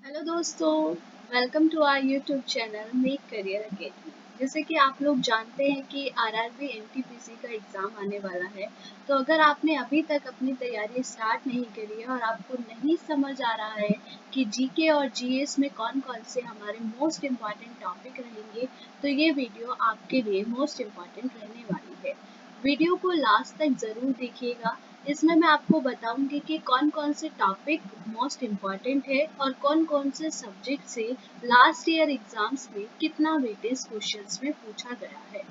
Hello दोस्तों, welcome to our YouTube channel Make Career Academy. जैसे कि आप लोग जानते हैं कि आरआरबी एनटीपीसी का एग्ज़ाम आने वाला है। तो अगर आपने अभी तक अपनी तैयारी स्टार्ट नहीं करी है और आपको नहीं समझ आ रहा है कि जीके और जीएस में कौन कौन से हमारे मोस्ट इम्पॉर्टेंट टॉपिक रहेंगे, तो ये वीडियो आपके लिए मोस्ट इम्पॉर्टेंट रहने वाली है। वीडियो को लास्ट तक ज़रूर देखिएगा। इसमें मैं आपको बताऊंगी कि कौन कौन से टॉपिक मोस्ट इम्पॉर्टेंट है और कौन कौन से सब्जेक्ट से लास्ट ईयर एग्जाम्स में कितना वेटेज क्वेश्चंस में पूछा गया है।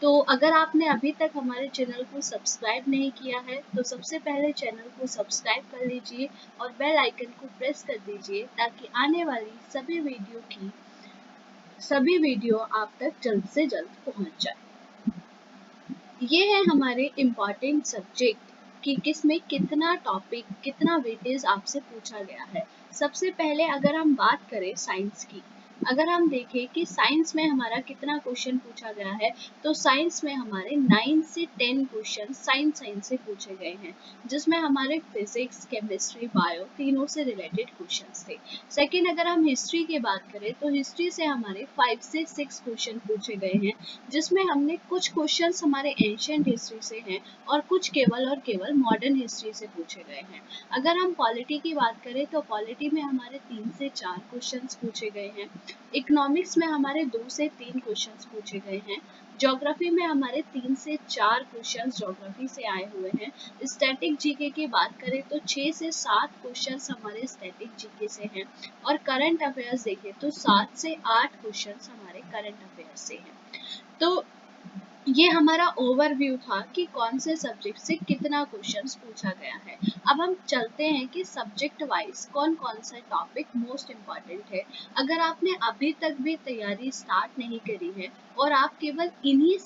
तो अगर आपने अभी तक हमारे चैनल को सब्सक्राइब नहीं किया है तो सबसे पहले चैनल को सब्सक्राइब कर लीजिए और बेल आइकन को प्रेस कर दीजिए ताकि आने वाली सभी वीडियो आप तक जल्द से जल्द पहुंच जाए। ये है हमारे इम्पॉर्टेंट सब्जेक्ट कि किस में कितना टॉपिक कितना वेटेज आपसे पूछा गया है। सबसे पहले अगर हम बात करें साइंस की, अगर हम देखें कि साइंस में हमारा कितना क्वेश्चन पूछा गया है, तो साइंस में हमारे 9 से 10 क्वेश्चन साइंस से पूछे गए हैं, जिसमें हमारे फिजिक्स, केमिस्ट्री, बायो तीनों से रिलेटेड क्वेश्चंस थे। सेकंड, अगर हम हिस्ट्री की बात करें तो हिस्ट्री से हमारे 5 से 6 क्वेश्चन पूछे गए हैं, जिसमें हमने कुछ क्वेश्चंस हमारे एंशिएंट हिस्ट्री से हैं और कुछ केवल मॉडर्न हिस्ट्री से पूछे गए हैं। अगर हम पॉलिटी की बात करें तो पॉलिटी में हमारे 3 से 4 क्वेश्चंस पूछे गए हैं। इकोनॉमिक्स में हमारे 2 से 3 क्वेश्चंस पूछे गए हैं। ज्योग्राफी में हमारे 3 से 4 क्वेश्चंस ज्योग्राफी से आए हुए हैं। स्टैटिक जीके की बात करें तो 6 से 7 क्वेश्चंस हमारे स्टैटिक जीके से हैं और करंट अफेयर्स देखें तो 7 से 8 क्वेश्चंस हमारे करंट अफेयर्स से हैं। तो ये हमारा ओवरव्यू था कि कौन से सब्जेक्ट से कितना क्वेश्चंस पूछा गया है। अब हम चलते हैं कि सब्जेक्ट वाइज कौन कौन सा टॉपिक मोस्ट इम्पॉर्टेंट है। अगर आपने अभी तक भी तैयारी स्टार्ट नहीं करी है और आप केवल इन्हीं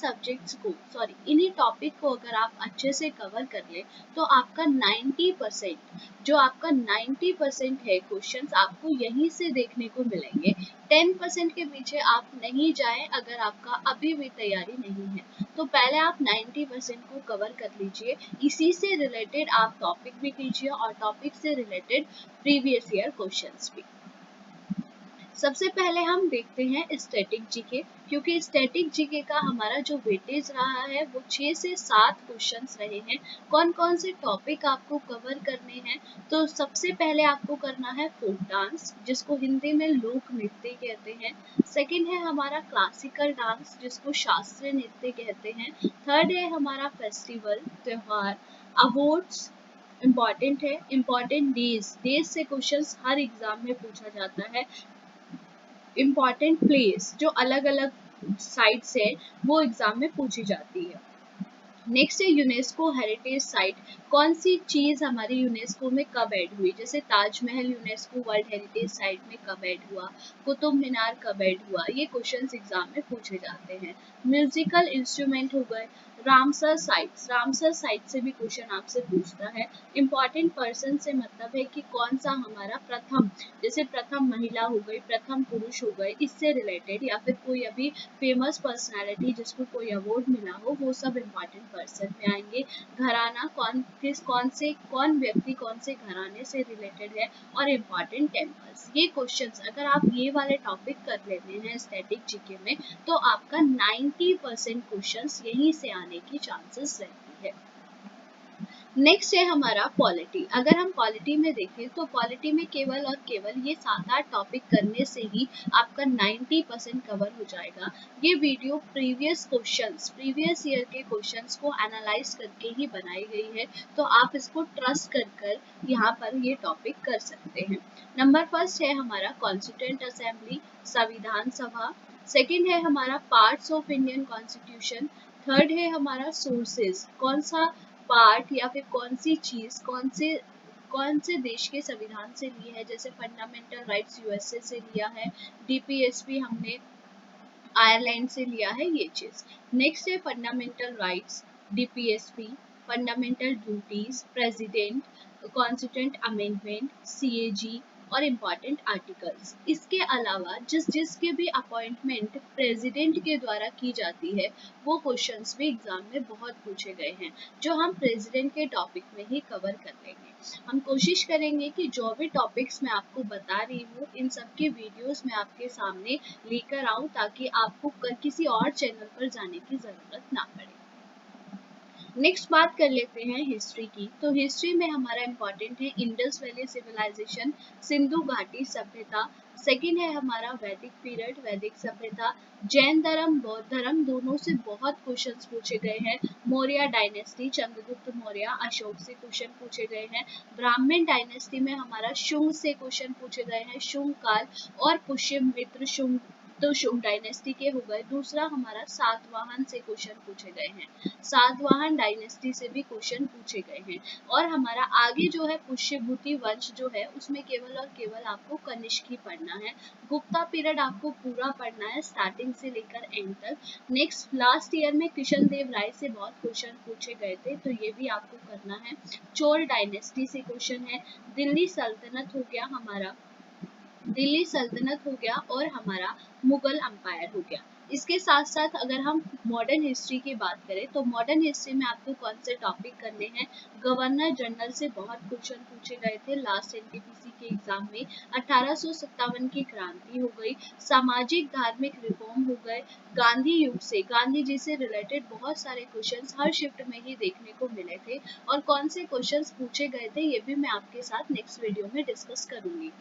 टॉपिक को अगर आप अच्छे से कवर कर ले तो आपका 90% है क्वेश्चंस आपको यहीं से देखने को मिलेंगे। 10% के पीछे आप नहीं जाएं अगर आपका अभी भी तैयारी नहीं है। तो पहले आप 90% को कवर कर लीजिए, इसी से रिलेटेड आप टॉपिक भी कीजिए और टॉपिक से रिलेटेड प्रीवियस ईयर क्वेश्चंस भी। सबसे पहले हम देखते हैं स्टैटिक जीके, क्योंकि स्टैटिक जीके का हमारा जो वेटेज रहा है वो 6 से 7 क्वेश्चंस रहे हैं। कौन कौन से टॉपिक आपको कवर करने हैं, तो सबसे पहले आपको करना है फोक डांस, जिसको हिंदी में लोक नृत्य कहते हैं। सेकंड है हमारा क्लासिकल डांस, जिसको शास्त्रीय नृत्य कहते हैं। थर्ड है हमारा फेस्टिवल, त्योहार, अवार्ड्स इम्पॉर्टेंट है। इम्पॉर्टेंट डेज से क्वेश्चंस हर एग्जाम में पूछा जाता है। इम्पॉर्टेंट प्लेस जो अलग अलग साइट्स है वो एग्जाम में पूछी जाती है। नेक्स्ट है यूनेस्को हेरिटेज साइट, कौन सी चीज हमारी यूनेस्को में कब ऐड हुई, जैसे Taj Mahal UNESCO world heritage site में कब ऐड हुआ, कुतुब मीनार कब ऐड हुआ, ये क्वेश्चंस एग्जाम में पूछे जाते हैं। म्यूजिकल इंस्ट्रूमेंट हो गए। रामसर साइट से भी क्वेश्चन आपसे पूछता है। इम्पॉर्टेंट पर्सन से मतलब है कि कौन सा हमारा प्रथम, जैसे प्रथम महिला हो गई, प्रथम पुरुष हो गए, इससे रिलेटेड, या फिर कोई अभी फेमस पर्सनालिटी जिसको कोई अवार्ड मिला हो, वो सब इम्पॉर्टेंट पर्सन में आएंगे। घराना, कौन व्यक्ति कौन से घराने से रिलेटेड है, और इम्पॉर्टेंट टेम्पल्स। ये क्वेश्चंस अगर आप ये वाले टॉपिक कर लेते हैं स्टैटिक जीके में तो आपका 90% क्वेश्चंस यहीं से आने की चांसेस रहती है। नेक्स्ट है हमारा पॉलिटी। अगर हम पॉलिटी में देखें तो पॉलिटी में केवल और केवल ये 7-8 टॉपिक करने से ही आपका 90% कवर हो जाएगा। ये वीडियो प्रीवियस ईयर के क्वेश्चंस को एनालाइज करके ही बनाई गई है, तो आप इसको ट्रस्ट कर यहाँ पर ये टॉपिक कर सकते हैं। नंबर फर्स्ट है हमारा कॉन्स्टिट्यूएंट असेंबली, संविधान सभा। सेकेंड है हमारा parts of Indian constitution. Third है हमारा सोर्सेज, कौन सा पार्ट या फिर कौन सी चीज कौन से देश के संविधान से ली है, जैसे फंडामेंटल राइट्स यूएसए से लिया है, डीपीएसपी हमने आयरलैंड से लिया है, ये चीज। नेक्स्ट है fundamental rights, DPSP, fundamental duties, president, constituent amendment, CAG और इम्पॉर्टेंट आर्टिकल्स। इसके अलावा जिसके भी अपॉइंटमेंट प्रेसिडेंट के द्वारा की जाती है वो क्वेश्चंस भी एग्जाम में बहुत पूछे गए हैं, जो हम प्रेसिडेंट के टॉपिक में ही कवर कर लेंगे। हम कोशिश करेंगे कि जो भी टॉपिक्स मैं आपको बता रही हूँ इन सब के वीडियोस मैं आपके सामने लेकर आऊँ, ताकि आपको किसी और चैनल पर जाने की ज़रूरत ना पड़े। नेक्स्ट बात कर लेते हैं हिस्ट्री की। तो हिस्ट्री में हमारा इम्पोर्टेंट है इंडस वैली सिविलाइजेशन, सिंधु घाटी सभ्यता। सेकंड है हमारा वैदिक पीरियड, वैदिक सभ्यता। जैन धर्म, बौद्ध धर्म, दोनों से बहुत क्वेश्चंस पूछे गए हैं। मौर्य डायनेस्टी, चंद्रगुप्त मौर्य, अशोक से क्वेश्चन पूछे गए हैं। ब्राह्मण डायनेस्टी में हमारा शुंग से क्वेश्चन पूछे गए हैं, शुंग काल। और पुष्यमित्र शुंग, तो शुंग डायनेस्टी के हो गए। दूसरा हमारा सातवाहन से क्वेश्चन पूछे गए हैं, सातवाहन डायनेस्टी से भी क्वेश्चन पूछे गए हैं। और हमारा आगे जो है पुष्यभूति वंश जो है उसमें केवल और केवल आपको कनिष्क ही पढ़ना है। गुप्ता पीरियड आपको पूरा पढ़ना है स्टार्टिंग से लेकर एंड तक। नेक्स्ट लास्ट ईयर में कृष्ण देव राय से बहुत क्वेश्चन पूछे गए थे, तो ये भी आपको करना है। चोल डायनेस्टी से क्वेश्चन है। दिल्ली सल्तनत हो गया हमारा, दिल्ली सल्तनत हो गया, और हमारा मुगल अंपायर हो गया। इसके साथ साथ अगर हम मॉडर्न हिस्ट्री की बात करें तो मॉडर्न हिस्ट्री में आपको कौन से टॉपिक करने हैं। गवर्नर जनरल से बहुत क्वेश्चन पूछे गए थे लास्ट एनटीपीसी के एग्जाम में। 1857 की क्रांति हो गई, सामाजिक धार्मिक रिफॉर्म हो गए, गांधी युग से, गांधी जी से रिलेटेड बहुत सारे क्वेश्चंस हर शिफ्ट में ही देखने को मिले थे। और कौन से क्वेश्चंस पूछे गए थे ये भी मैं आपके साथ नेक्स्ट वीडियो में डिस्कस करूंगी।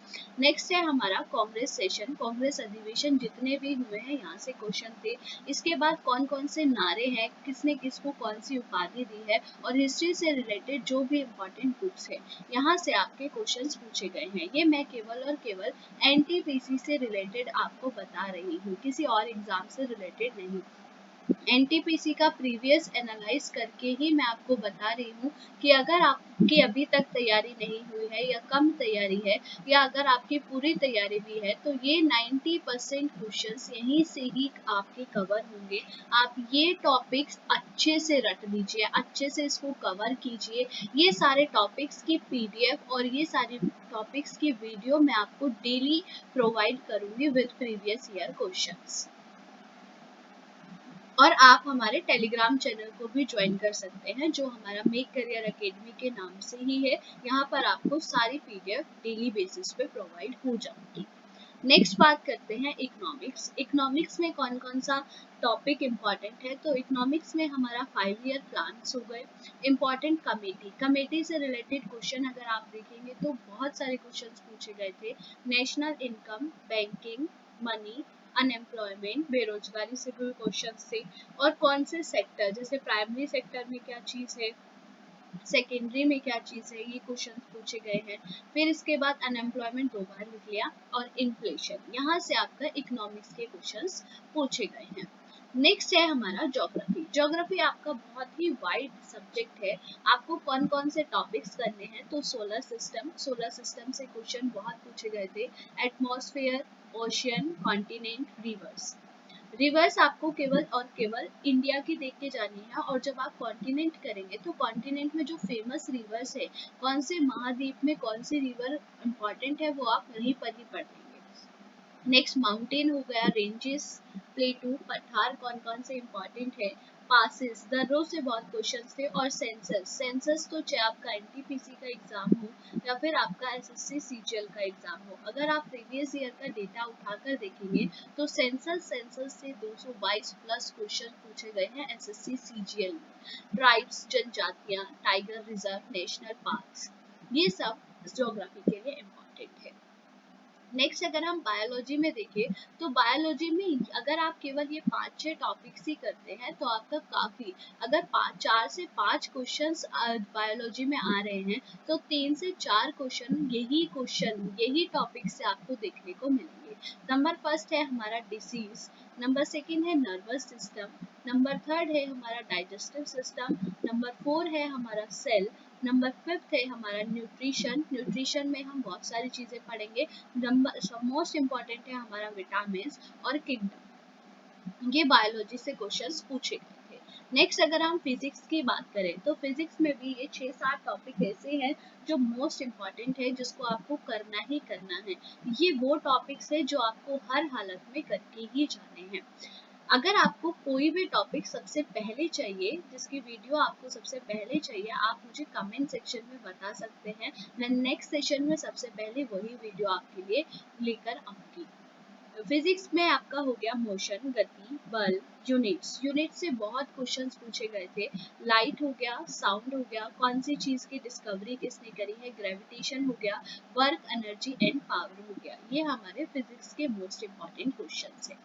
नेक्स्ट है हमारा कांग्रेस सेशन, कांग्रेस अधिवेशन जितने भी हुए हैं यहाँ से क्वेश्चन थे। इसके बाद कौन कौन से नारे हैं, किसने किसको कौन सी उपाधि दी है, और हिस्ट्री से रिलेटेड जो भी इम्पोर्टेंट बुक्स है यहाँ से आपके क्वेश्चंस पूछे गए हैं। ये मैं केवल और केवल एनटीपीसी से रिलेटेड आपको बता रही हूँ, किसी और एग्जाम से रिलेटेड नहीं। एनटीपीसी का प्रीवियस एनालाइज करके ही मैं आपको बता रही हूँ कि अगर आपकी अभी तक तैयारी नहीं हुई है या कम तैयारी है, या अगर आपकी पूरी तैयारी भी है, तो ये 90% क्वेश्चंस यहीं से ही आपके कवर होंगे। आप ये टॉपिक्स अच्छे से रट लीजिए, अच्छे से इसको कवर कीजिए। ये सारे टॉपिक्स की पीडीएफ और ये सारी टॉपिक्स की वीडियो मैं आपको डेली प्रोवाइड करूंगी विद प्रीवियस ईयर क्वेश्चंस। और आप हमारे टेलीग्राम चैनल को भी ज्वाइन कर सकते हैं, जो हमारा मेक करियर एकेडमी के नाम से ही है। यहाँ पर आपको सारी पीडीएफ डेली बेसिस पे प्रोवाइड हो जाएगी। नेक्स्ट बात करते हैं इकोनॉमिक्स। इकोनॉमिक्स में कौन कौन सा टॉपिक इम्पॉर्टेंट है। तो इकोनॉमिक्स में हमारा 5 ईयर प्लान्स हो गए। इम्पॉर्टेंट कमेटी, कमेटी से रिलेटेड क्वेश्चन अगर आप देखेंगे तो बहुत सारे क्वेश्चन पूछे गए थे। National income, banking, money, unemployment, बेरोजगारी से भी क्वेश्चन थे। और कौन से सेक्टर, जैसे प्राइमरी सेक्टर में क्या चीज है, सेकेंडरी में क्या चीज है, ये क्वेश्चन पूछे गए हैं। फिर इसके बाद अनएम्प्लॉयमेंट 2 बार लिख लिया, और इन्फ्लेशन, यहाँ से आपका इकोनॉमिक्स के क्वेश्चंस पूछे गए हैं। नेक्स्ट है हमारा ज्योग्राफी। ज्योग्राफी आपका बहुत ही वाइड सब्जेक्ट है। आपको कौन कौन से टॉपिक्स करने हैं। तो सोलर सिस्टम, सोलर सिस्टम से क्वेश्चन बहुत पूछे गए थे। Atmosphere, ocean, continent, reverse. Reverse आपको केवल और केवल इंडिया की देख के जानी है। और जब आप कॉन्टिनेंट करेंगे तो कॉन्टिनेंट में जो फेमस रिवर्स है, कौन से महाद्वीप में कौन सी रिवर इम्पोर्टेंट है, वो आप वहीं पर ही पढ़ेंगे। नेक्स्ट माउंटेन हो गया, रेंजेस, प्लेटू, पठार कौन कौन से इम्पोर्टेंट है। पासिस, दर्रों से बहुत क्वेश्चन थे। और सेंसस, सेंसस तो चाहे आपका एनटीपीसी का एग्जाम हो या फिर आपका एसएससी सीजीएल का एग्जाम हो, अगर आप प्रीवियस ईयर का डेटा उठाकर देखेंगे तो सेंसस से 222 प्लस क्वेश्चन पूछे गए हैं एसएससी सीजीएल में। ट्राइब्स, जनजातियां, टाइगर रिजर्व, नेशनल पार्क्स, ये सब ज्योग्राफी के लिए इम्पोर्टेंट है। नेक्स्ट अगर हम बायोलॉजी में देखें तो बायोलॉजी में अगर आप केवल ये 5-6 टॉपिक्स ही करते हैं तो आपका काफी, अगर 4 से 5 क्वेश्चंस बायोलॉजी में आ रहे हैं तो 3 से 4 क्वेश्चन यही टॉपिक से आपको देखने को मिलेंगे। नंबर फर्स्ट है हमारा डिसीज, नंबर सेकंड है नर्वस सिस्टम, नंबर थर्ड है हमारा डाइजेस्टिव सिस्टम, नंबर 4 है हमारा सेल, नंबर 5 है हमारा न्यूट्रिशन। न्यूट्रिशन में हम बहुत सारी चीजें पढ़ेंगे। नंबर मोस्ट इम्पॉर्टेंट है हमारा विटामिन और किंगडम। ये बायोलॉजी से क्वेश्चंस पूछे गए थे। नेक्स्ट अगर हम फिजिक्स की बात करें तो फिजिक्स में भी ये 6-7 टॉपिक ऐसे हैं जो मोस्ट इम्पॉर्टेंट है, जिसको आपको करना ही करना है। ये वो टॉपिक्स है जो आपको हर हालत में करके ही जाने हैं। अगर आपको कोई भी टॉपिक सबसे पहले चाहिए, जिसकी वीडियो आपको सबसे पहले चाहिए, आप मुझे कमेंट सेक्शन में बता सकते हैं। मैं नेक्स्ट सेशन में सबसे पहले वही वीडियो आपके लिए लेकर आऊंगी। फिजिक्स में आपका हो गया मोशन, गति, बल, यूनिट्स। यूनिट से बहुत क्वेश्चंस पूछे गए थे। लाइट हो गया, साउंड हो गया, कौन सी चीज की डिस्कवरी किसने करी है, ग्रेविटेशन हो गया, वर्क, एनर्जी एंड पावर हो गया। ये हमारे फिजिक्स के मोस्ट इंपॉर्टेंट क्वेश्चंस है।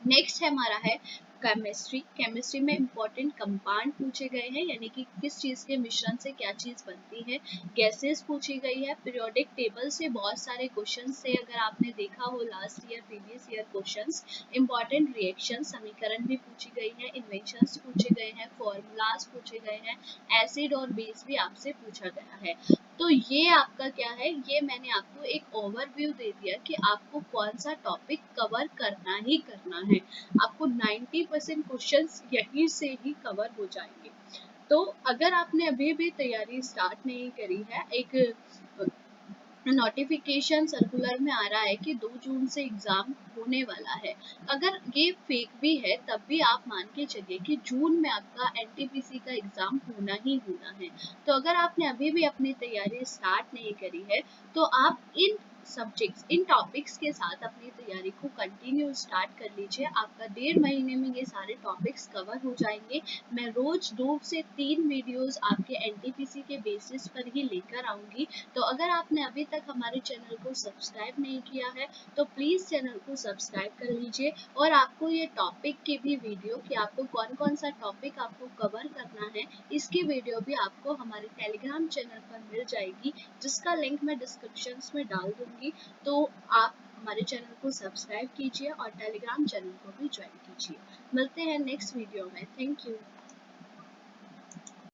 नेक्स्ट है हमारा है केमिस्ट्री। केमिस्ट्री में इंपॉर्टेंट कंपाउंड पूछे गए हैं, यानी कि किस चीज के मिश्रण से क्या चीज बनती है। गैसेस पूछी गई है। पीरियोडिक टेबल से बहुत सारे क्वेश्चंस थे, अगर आपने देखा हो last year, previous year questions. Important reaction, समीकरण भी पूछी गई है। इन्वेंशंस पूछे गए हैं, फॉर्मूलाज पूछे गए हैं, एसिड और बेस भी आपसे पूछा गया है। तो ये आपका क्या है, ये मैंने आपको एक ओवरव्यू दे दिया कि आपको कौन सा टॉपिक कवर करना ही करना है। आपको 90% क्वेश्चंस यहीं से ही कवर हो जाएंगे। तो अगर आपने अभी भी तैयारी स्टार्ट नहीं करी है, एक नोटिफिकेशन सर्कुलर में आ रहा है कि 2 जून से एग्जाम होने वाला है। अगर ये फेक भी है, तब भी आप मान के चलिए कि जून में आपका एनटीपीसी का एग्जाम होना ही होना है। तो अगर आपने अभी भी अपनी तैयारी स्टार्ट नहीं करी है, तो आप इन सब्जेक्ट्स, इन टॉपिक्स के साथ अपनी तैयारी को कंटिन्यू स्टार्ट कर लीजिए। आपका 1.5 महीने में ये सारे टॉपिक्स कवर हो जाएंगे। मैं रोज 2 से 3 वीडियोस आपके एनटीपीसी के बेसिस पर ही लेकर आऊंगी। तो अगर आपने अभी तक हमारे चैनल को सब्सक्राइब नहीं किया है, तो प्लीज चैनल को सब्सक्राइब कर लीजिए। और आपको ये टॉपिक की भी वीडियो, कि आपको कौन कौन सा टॉपिक आपको कवर करना है, इसकी वीडियो भी आपको हमारे टेलीग्राम चैनल पर मिल जाएगी, जिसका लिंक मैं डिस्क्रिप्शन में डाल दूंगी। तो आप हमारे चैनल को सब्सक्राइब कीजिए और टेलीग्राम चैनल को भी ज्वाइन कीजिए। मिलते हैं नेक्स्ट वीडियो में। Thank you.